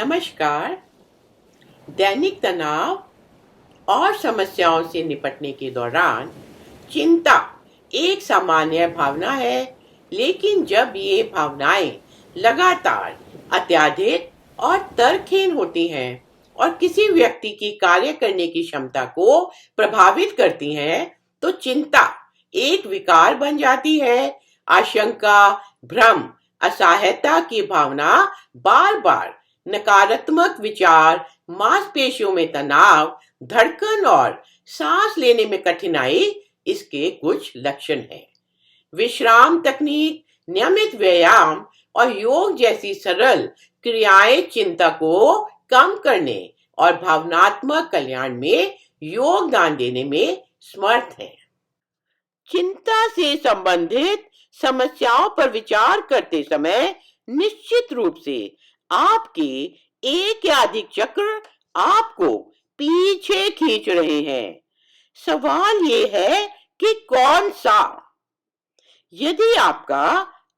नमस्कार। दैनिक तनाव और समस्याओं से निपटने के दौरान चिंता एक सामान्य भावना है, लेकिन जब ये भावनाएं लगातार अत्यधिक और तर्कहीन होती हैं और किसी व्यक्ति की कार्य करने की क्षमता को प्रभावित करती हैं, तो चिंता एक विकार बन जाती है। आशंका, भ्रम, असहायता की भावना बार बार नकारात्मक विचार, मांसपेशियों में तनाव, धड़कन और सांस लेने में कठिनाई इसके कुछ लक्षण हैं। विश्राम तकनीक, नियमित व्यायाम और योग जैसी सरल क्रियाएं चिंता को कम करने और भावनात्मक कल्याण में योगदान देने में समर्थ हैं। चिंता से संबंधित समस्याओं पर विचार करते समय निश्चित रूप से आपके एक या अधिक चक्र आपको पीछे खींच रहे हैं। सवाल ये है कि कौन सा। यदि आपका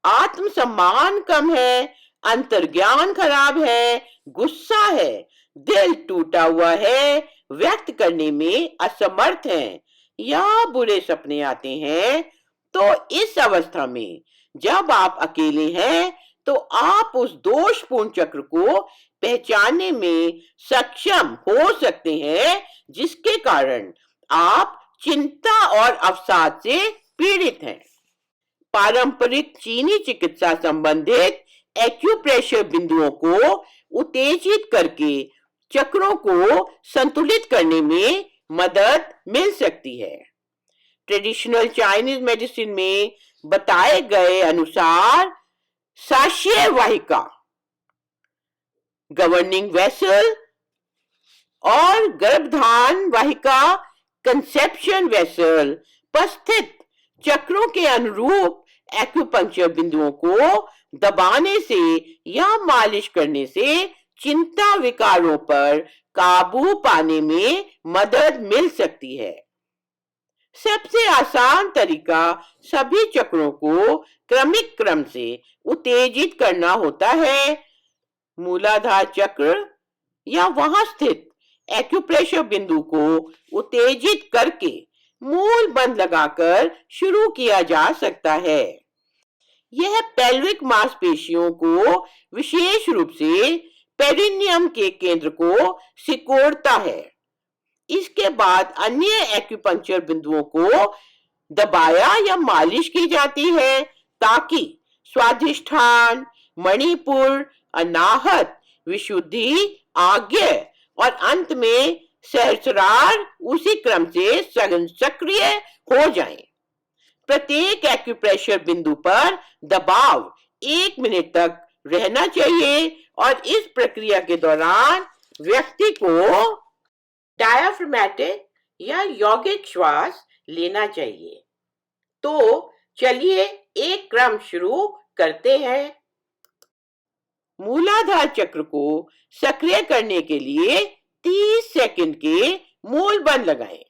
आत्मसम्मान कम है, अंतर्ज्ञान खराब है, गुस्सा है, दिल टूटा हुआ है, व्यक्त करने में असमर्थ हैं या बुरे सपने आते हैं, तो इस अवस्था में जब आप अकेले हैं तो आप उस दोषपूर्ण चक्र को पहचानने में सक्षम हो सकते हैं, जिसके कारण आप चिंता और अवसाद से पीड़ित हैं। पारंपरिक चीनी चिकित्सा संबंधित एक्यूप्रेशर बिंदुओं को उत्तेजित करके चक्रों को संतुलित करने में मदद मिल सकती है। ट्रेडिशनल चाइनीज मेडिसिन में बताए गए अनुसार शाक्य वाहिका, गवर्निंग वेसल और गर्भधान वाहिका, कंसेप्शन वेसल पर स्थित चक्रों के अनुरूप एक्यूपंक्चर बिंदुओं को दबाने से या मालिश करने से चिंता विकारों पर काबू पाने में मदद मिल सकती है। सबसे आसान तरीका सभी चक्रों को क्रमिक क्रम से उत्तेजित करना होता है। मूलाधार चक्र या वहां स्थित एक्यूप्रेशर बिंदु को उत्तेजित करके मूल बंद लगाकर शुरू किया जा सकता है। यह पेल्विक मांसपेशियों को, विशेष रूप से पेरिनियम के केंद्र को सिकोड़ता है। इसके बाद अन्य एक्यूपंक्चर बिंदुओं को दबाया या मालिश की जाती है ताकि स्वादिष्ठान, मणिपुर, अनाहत, विशुद्धि, आज्ञा और अंत में सहस्रार उसी क्रम से सक्रिय हो जाएं। प्रत्येक एक्यूप्रेशर बिंदु पर दबाव 1 मिनट तक रहना चाहिए और इस प्रक्रिया के दौरान व्यक्ति को डायाफ्रामेटिक या यौगिक श्वास लेना चाहिए। तो चलिए एक क्रम शुरू करते हैं। मूलाधार चक्र को सक्रिय करने के लिए 30 सेकंड के मूल बंद लगाएं।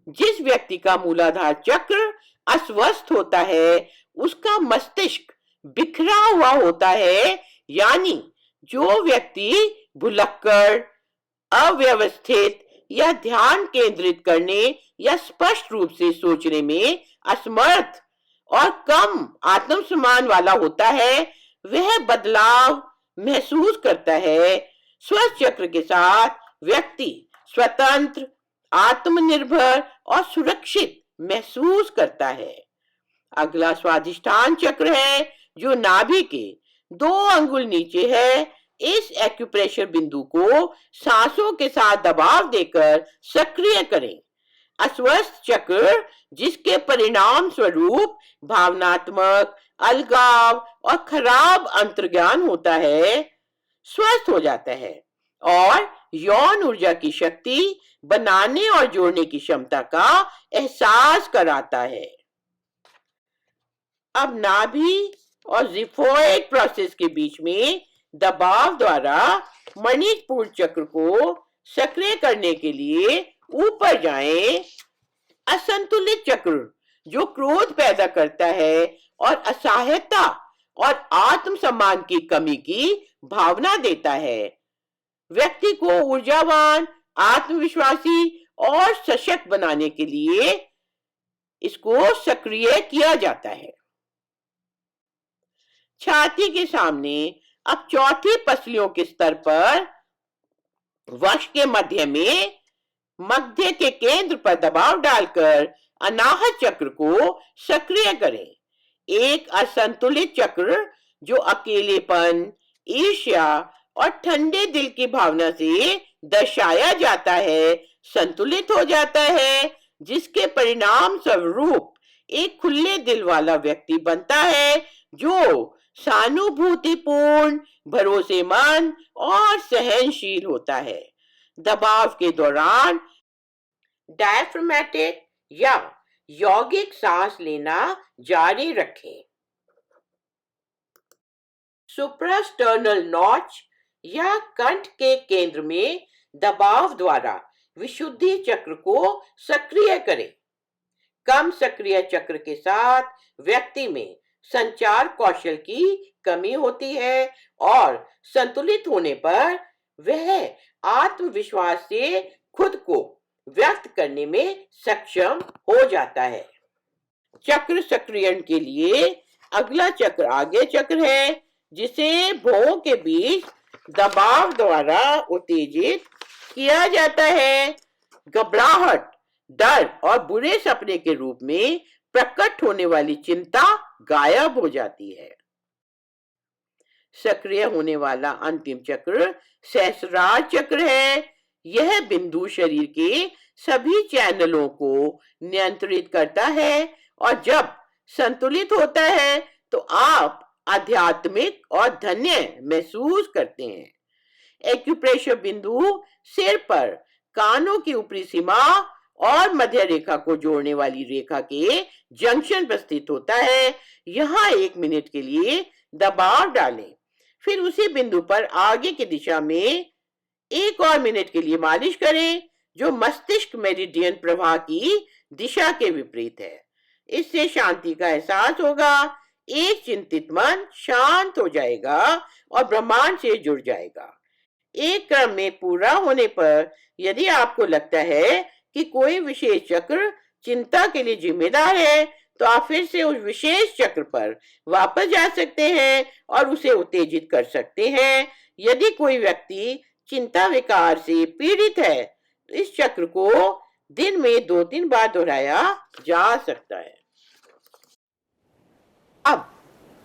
जिस व्यक्ति का मूलाधार चक्र अस्वस्थ होता है, उसका मस्तिष्क बिखरा हुआ होता है, यानी जो व्यक्ति भुलक्कड़, अव्यवस्थित या ध्यान केंद्रित करने या स्पष्ट रूप से सोचने में असमर्थ और कम आत्मसम्मान वाला होता है, वह बदलाव महसूस करता है। स्वस्थ चक्र के साथ व्यक्ति स्वतंत्र, आत्मनिर्भर और सुरक्षित महसूस करता है। अगला स्वादिष्ठान चक्र है, जो नाभि के 2 अंगुल नीचे है। इस एक्यूप्रेशर बिंदु को सांसों के साथ दबाव देकर सक्रिय करें। अस्वस्थ चक्र, जिसके परिणाम स्वरूप भावनात्मक अलगाव और खराब अंतर्ज्ञान होता है, स्वस्थ हो जाता है और यौन ऊर्जा की शक्ति बनाने और जोड़ने की क्षमता का एहसास कराता है। अब नाभि और जिफॉइड प्रोसेस के बीच में दबाव द्वारा मणिपुर चक्र को सक्रिय करने के लिए ऊपर जाएं। असंतुलित चक्र, जो क्रोध पैदा करता है और असहायता और आत्मसम्मान की कमी की भावना देता है, व्यक्ति को ऊर्जावान, आत्मविश्वासी और सशक्त बनाने के लिए इसको सक्रिय किया जाता है। छाती के सामने अब चौथी पसलियों के स्तर पर वक्ष के मध्य के केंद्र पर दबाव डालकर अनाहत चक्र को सक्रिय करें। एक असंतुलित चक्र जो अकेलेपन, ईर्ष्या और ठंडे दिल की भावना से दर्शाया जाता है, संतुलित हो जाता है, जिसके परिणाम स्वरूप एक खुले दिल वाला व्यक्ति बनता है जो सहानुभूतिपूर्ण, भरोसेमंद और सहनशील होता है। दबाव के दौरान डायफ्रामेटिक या यौगिक सांस लेना जारी रखें। सुप्रास्टर्नल नॉच या कंठ के केंद्र में दबाव द्वारा विशुद्धि चक्र को सक्रिय करें। कम सक्रिय चक्र के साथ व्यक्ति में संचार कौशल की कमी होती है और संतुलित होने पर वह आत्मविश्वास से खुद को व्यक्त करने में सक्षम हो जाता है। चक्र सक्रियण के लिए अगला चक्र आगे चक्र है, जिसे भौं के बीच दबाव द्वारा उत्तेजित किया जाता है। घबराहट, डर और बुरे सपने के रूप में प्रकट होने वाली चिंता गायब हो जाती है। सक्रिय होने वाला अंतिम चक्र सहस्रार चक्र है। यह बिंदु शरीर के सभी चैनलों को नियंत्रित करता है और जब संतुलित होता है तो आप आध्यात्मिक और धन्य महसूस करते हैं। एक्यूप्रेशर बिंदु सिर पर कानों की ऊपरी सीमा और मध्य रेखा को जोड़ने वाली रेखा के जंक्शन पर स्थित होता है। यहाँ 1 मिनट के लिए दबाव डालें, फिर उसी बिंदु पर आगे की दिशा में 1 और मिनट के लिए मालिश करें, जो मस्तिष्क मेरिडियन प्रवाह की दिशा के विपरीत है। इससे शांति का एहसास होगा। एक चिंतित मन शांत हो जाएगा और ब्रह्मांड से जुड़ जाएगा। एक क्रम में पूरा होने पर यदि आपको लगता है कि कोई विशेष चक्र चिंता के लिए जिम्मेदार है, तो आप फिर से उस विशेष चक्र पर वापस जा सकते हैं और उसे उत्तेजित कर सकते हैं। यदि कोई व्यक्ति चिंता विकार से पीड़ित है, तो इस चक्र को दिन में 2-3 बार दोहराया जा सकता है। अब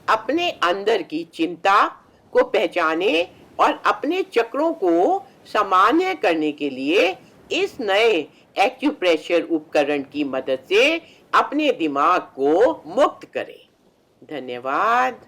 अपने अंदर की चिंता को पहचाने और अपने चक्रों को सामान्य करने के लिए इस नए एक्यूप्रेशर उपकरण की मदद से अपने दिमाग को मुक्त करें। धन्यवाद।